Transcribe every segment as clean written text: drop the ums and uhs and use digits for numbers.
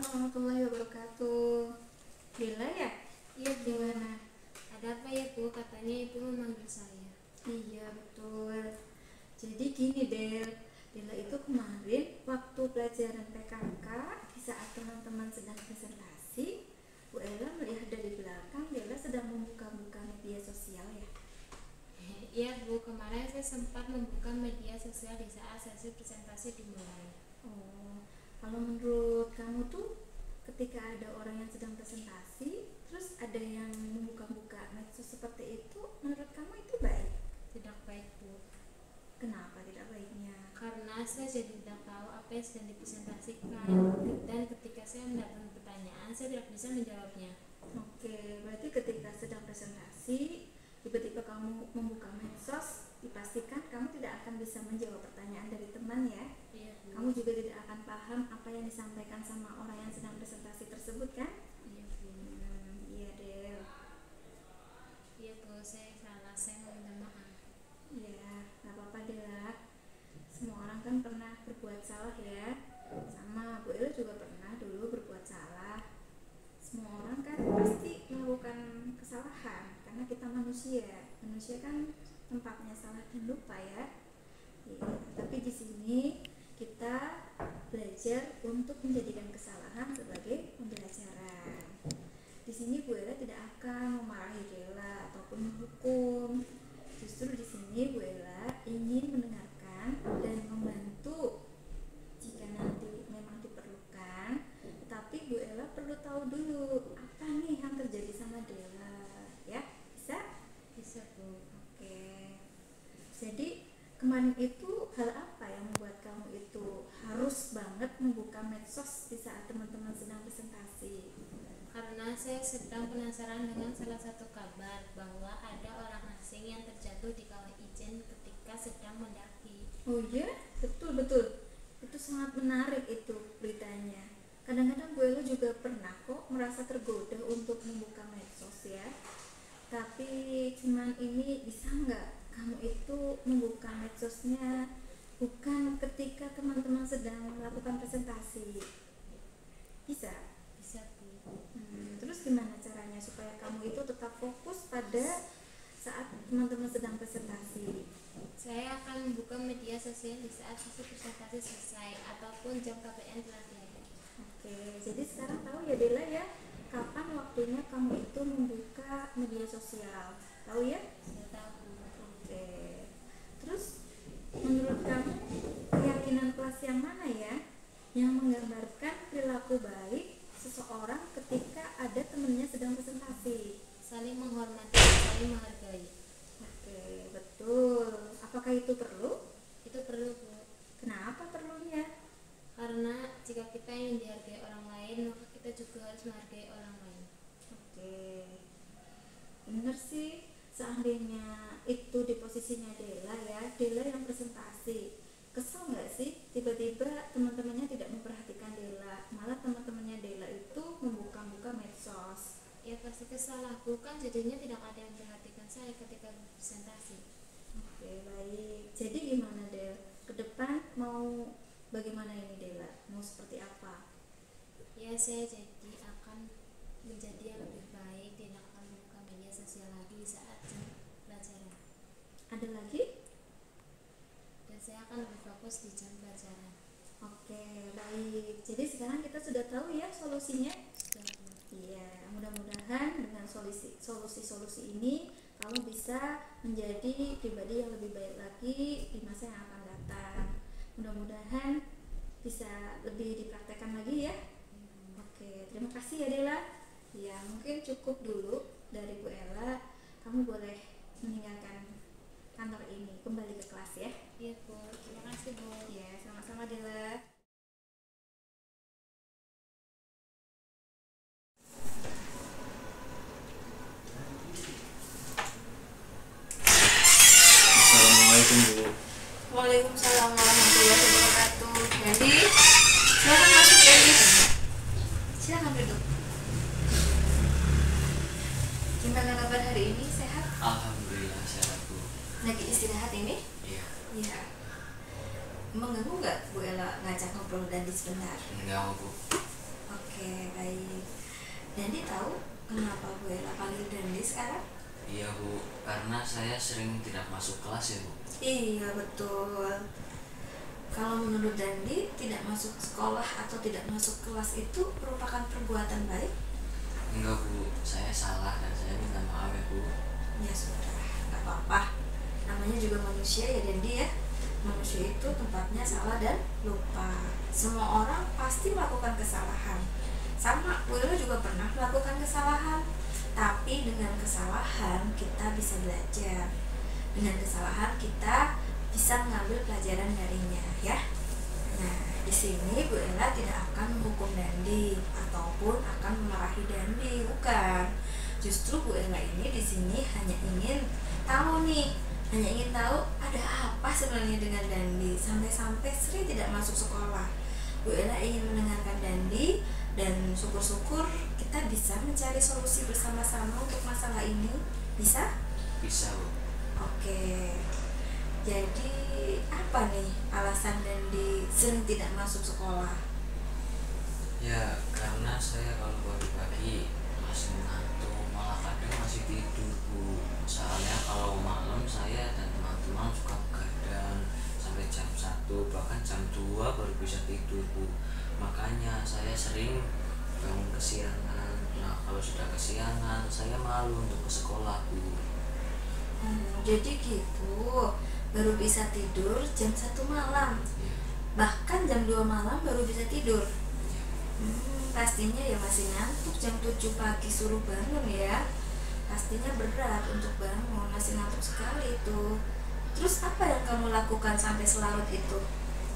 warahmatullahi wabarakatuh. Bila ya? Iya Bu, Gimana? ada apa ya Bu? Katanya Ibu memanggil saya. Iya betul. Jadi gini Del, Dela itu kemarin waktu pelajaran PKK di saat teman-teman sedang presentasi, Bu Ella melihat dari belakang Dela sedang membuka-buka media sosial ya. Iya Bu, kemarin saya sempat membuka media sosial di saat sesi presentasi dimulai. Oh, kalau menurut kamu tuh ketika ada orang yang sedang presentasi, terus ada yang membuka-buka medsos seperti itu, menurut kamu itu baik? Tidak baik Bu, Kenapa tidak baiknya? karena saya jadi tidak tahu apa yang sedang dipresentasikan, dan ketika saya mendapatkan pertanyaan, saya tidak bisa menjawabnya. Oke, berarti ketika sedang presentasi, tiba-tiba kamu membuka medsos, dipastikan kamu tidak akan bisa menjawab pertanyaan dari teman ya. Iya Bu. Kamu juga tidak akan paham apa yang disampaikan sama orang yang sedang presentasi tersebut kan? Iya Bu. Iya Del. Iya Bu, saya salah, saya meminta maaf. Iya, nggak apa-apa Dela. Semua orang kan pernah berbuat salah ya. Sama Bu Ella juga pernah dulu berbuat salah. Semua orang kan pasti melakukan kesalahan karena kita manusia. Manusia kan tempatnya salah dan lupa ya. Iya, tapi di sini kita belajar untuk menjadikan kesalahan sebagai pembelajaran. Di sini Bu Ella tidak akan memarahi Dela ataupun menghukum. Justru di sini Bu Ella ingin mendengarkan dan membantu jika nanti memang diperlukan. Tapi Bu Ella perlu tahu dulu apa nih yang terjadi sama Dela, ya? Bisa? Bisa Bu. Oke. Jadi kemarin itu hal apa yang membuat kamu itu harus banget membuka medsos di saat teman-teman sedang presentasi? Karena saya sedang penasaran dengan salah satu kabar bahwa ada orang asing yang terjatuh di kawah Ijen ketika sedang mendaki. Oh iya, betul. Itu sangat menarik itu beritanya. Kadang-kadang Bu Ella juga pernah kok merasa tergoda untuk membuka medsos ya. Tapi cuman ini bisa nggak kamu itu membuka medsosnya bukan ketika teman-teman sedang melakukan presentasi? Bisa? Bisa Bu. Terus gimana caranya supaya kamu itu tetap fokus pada saat teman-teman sedang presentasi? Saya akan membuka media sosial di saat sesi presentasi selesai ataupun jam KBN telah tiada. Oke, jadi sekarang tahu ya Dela ya, kapan waktunya kamu itu membuka media sosial? Tahu ya? Saya tahu Bu. Oke. Terus menurut kamu keyakinan kelas yang mana ya yang menggambarkan perilaku baik seseorang ketika ada temennya sedang presentasi? Saling menghormati dan saling menghargai. Oke, betul. Apakah itu perlu? Itu perlu Bu. Kenapa perlunya? Karena jika kita ingin dihargai orang lain, maka kita juga harus menghargai orang lain. Oke, bener sih. Seandainya itu di posisinya Dela ya, Dela yang presentasi, kesel nggak sih tiba-tiba teman-temannya tidak memperhatikan Dela, malah teman-temannya Dela itu membuka-buka medsos. Ya pasti kesal Bu, kan jadinya tidak ada yang memperhatikan saya ketika presentasi. Oke, baik. Jadi gimana Del? Ke depan mau bagaimana ini Dela? Mau seperti apa? Ya saya jadi akan menjadi yang lebih baik, tidak akan membuka media sosial lagi di saat jam pelajaran, Ada lagi? dan saya akan lebih fokus di jam pelajaran. Oke, baik. Jadi sekarang kita sudah tahu ya solusinya. Sudah Bu. Iya, mudah-mudahan dengan solusi-solusi ini kamu bisa menjadi pribadi yang lebih baik lagi di masa yang akan datang. Mudah-mudahan bisa lebih dipraktekkan lagi ya. Oke, terima kasih ya Dela. Ya, mungkin cukup dulu dari Bu Ella. Kamu boleh meninggalkan kantor ini, kembali ke kelas ya. Iya Bu, terima kasih Bu. Ya, sama-sama Dela. Assalamualaikum Bu. Waalaikumsalam warahmatullahi wabarakatuh. Jadi, silakan masuk Eli. Silakan duduk. Gimana kabar hari ini? Sehat? Alhamdulillah sehat Bu. Lagi istirahat ini? Iya. Iya. Mengganggu nggak Bu Ella ngajak ngobrol dan sebentar? Enggak Bu. Oke. Oke, baik. Dandi tahu kenapa Bu Ella panggil Dandi sekarang? Iya Bu, karena saya sering tidak masuk kelas ya Bu. Iya, betul. Kalau menurut Dandi, tidak masuk sekolah atau tidak masuk kelas itu merupakan perbuatan baik? Enggak Bu, saya salah dan saya minta maaf ya Bu. Ya sudah, nggak apa-apa. Namanya juga manusia ya Dandi ya. Manusia itu tempatnya salah dan lupa. Semua orang pasti melakukan kesalahan. Sama, Bu Ella juga pernah melakukan kesalahan. Tapi dengan kesalahan kita bisa belajar. Dengan kesalahan kita bisa mengambil pelajaran darinya ya. Nah, di sini Bu Ella tidak akan menghukum Dandi ataupun akan memarahi Dandi, bukan. Justru Bu Ella ini di sini hanya ingin tahu nih, hanya ingin tahu ada apa sebenarnya dengan Dandi sampai-sampai sering tidak masuk sekolah. Bu Ella ingin mendengarkan Dandi dan syukur-syukur kita bisa mencari solusi bersama-sama untuk masalah ini. Bisa? Bisa Bu. Oke. Jadi apa nih alasan Dandi sering tidak masuk sekolah? Ya, karena saya kalau pagi-pagi masih ngantuk, malah kadang masih tidur Bu. Soalnya kalau malam saya dan teman-teman suka begadang sampai jam 1 bahkan jam 2 baru bisa tidur Bu. Makanya saya sering bangun kesiangan. Nah, kalau sudah kesiangan saya malu untuk ke sekolah Bu. Jadi gitu, baru bisa tidur jam 1 malam, Ya, bahkan jam 2 malam baru bisa tidur. ya. Pastinya ya masih ngantuk jam 7 pagi suruh bangun ya. Pastinya berat untuk bangun, masih ngantuk sekali itu. Terus apa yang kamu lakukan sampai selarut itu?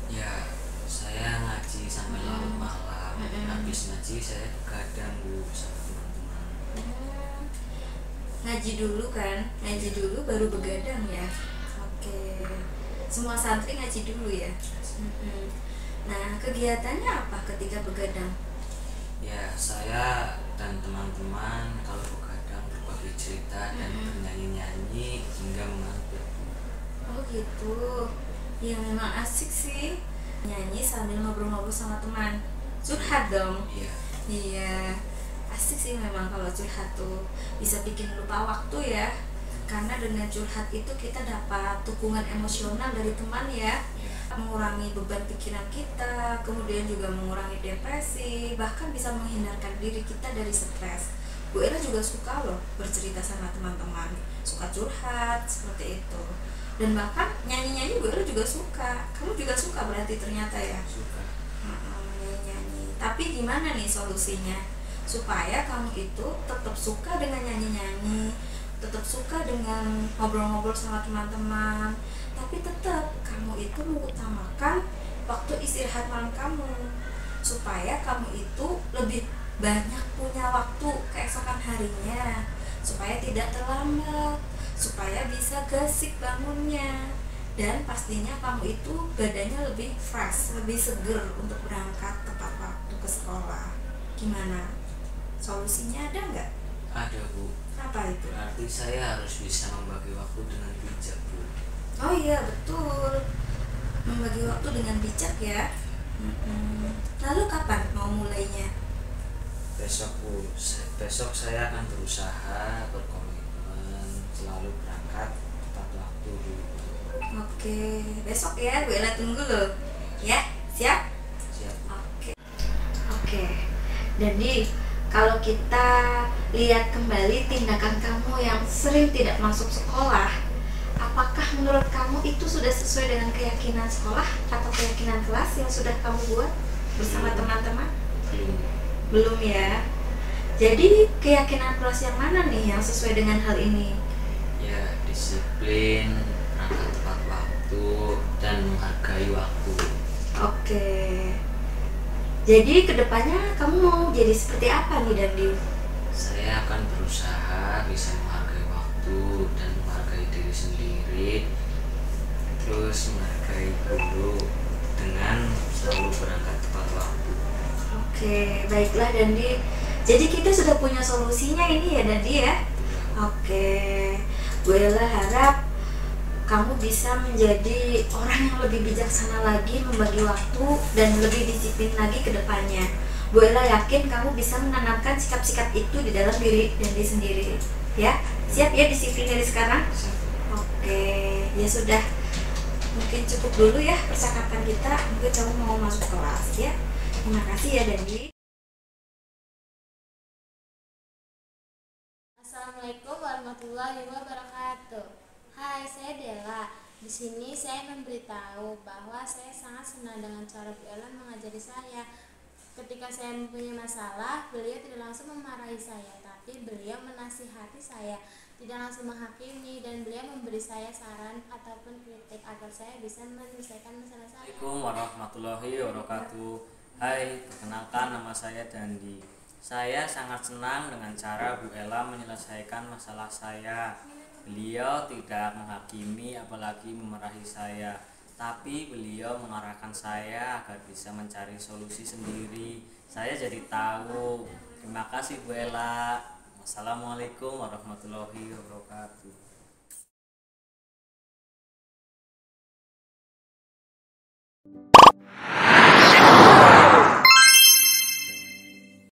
Ya, saya ngaji sampai larut malam. Habis ngaji saya begadang Bu sama teman-teman. Ngaji dulu kan? Ngaji dulu baru begadang ya. Oke. Semua santri ngaji dulu ya. Nah, kegiatannya apa ketika begadang? Ya, saya dan teman-teman kalau begadang berbagi cerita dan bernyanyi-nyanyi hingga mengantuk. Oh gitu. Ya memang asik sih. Nyanyi sambil ngobrol-ngobrol sama teman. Curhat dong. Iya, Iya. Asik sih memang kalau curhat tuh. Bisa bikin lupa waktu ya. Karena dengan curhat itu kita dapat dukungan emosional dari teman ya. iya. Mengurangi beban pikiran kita, kemudian juga mengurangi depresi, bahkan bisa menghindarkan diri kita dari stres. Bu Ella juga suka loh bercerita sama teman-teman, suka curhat seperti itu. Dan bahkan nyanyi-nyanyi Bu Ella juga suka. Kamu juga suka berarti ternyata ya. Suka. Nyanyi-nyanyi. Tapi gimana nih solusinya supaya kamu itu tetap suka dengan nyanyi-nyanyi, tetap suka dengan ngobrol-ngobrol sama teman-teman, tapi tetap kamu itu mengutamakan waktu istirahat malam kamu supaya kamu itu lebih banyak punya waktu keesokan harinya, supaya tidak terlambat, supaya bisa gesik bangunnya, dan pastinya kamu itu badannya lebih fresh, lebih seger untuk berangkat tepat waktu ke sekolah. Gimana? Solusinya ada nggak? Ada Bu. Apa itu? Berarti saya harus bisa membagi waktu dengan bijak Bu. Oh iya betul, membagi waktu dengan bijak ya. Lalu kapan mau mulainya? Besok saya akan berusaha berkomitmen selalu berangkat tepat waktu Bu. Oke, besok ya, Bu Ella tunggu loh. Ya, siap? Siap. Oke. Jadi kalau kita lihat kembali tindakan kamu yang sering tidak masuk sekolah, apakah menurut kamu itu sudah sesuai dengan keyakinan sekolah atau keyakinan kelas yang sudah kamu buat bersama teman-teman? Belum ya. Jadi keyakinan kelas yang mana nih yang sesuai dengan hal ini? Ya, disiplin, berangkat tepat waktu, dan menghargai waktu. Oke. Jadi kedepannya kamu mau jadi seperti apa nih Dandi? Saya akan berusaha bisa menghargai waktu dan menghargai diri sendiri, terus menghargai guru dengan selalu berangkat tepat waktu. Oke, baiklah Dandi. Jadi kita sudah punya solusinya ini ya Dandi ya. Oke, Bu Ella harap kamu bisa menjadi orang yang lebih bijaksana lagi membagi waktu dan lebih disiplin lagi ke depannya. Bu Ella yakin kamu bisa menanamkan sikap-sikap itu di dalam diri Dandi sendiri. Ya, siap ya disiplin dari sekarang? Oke, ya sudah. Mungkin cukup dulu ya percakapan kita. Mungkin kamu mau masuk kelas ya. Terima kasih ya Dandi. Assalamualaikum warahmatullahi wabarakatuh. Hai, saya Della. Di sini saya memberitahu bahwa saya sangat senang dengan cara Bu Ella mengajari saya. Ketika saya mempunyai masalah, beliau tidak langsung memarahi saya, tapi beliau menasihati saya, tidak langsung menghakimi, dan beliau memberi saya saran ataupun kritik agar saya bisa menyelesaikan masalah saya. Assalamualaikum warahmatullahi wabarakatuh. Hai, perkenalkan nama saya Dandi. Saya sangat senang dengan cara Bu Ella menyelesaikan masalah saya. Beliau tidak menghakimi apalagi memarahi saya, tapi beliau mengarahkan saya agar bisa mencari solusi sendiri. Saya jadi tahu. Terima kasih Bu Ella. Wassalamualaikum warahmatullahi wabarakatuh.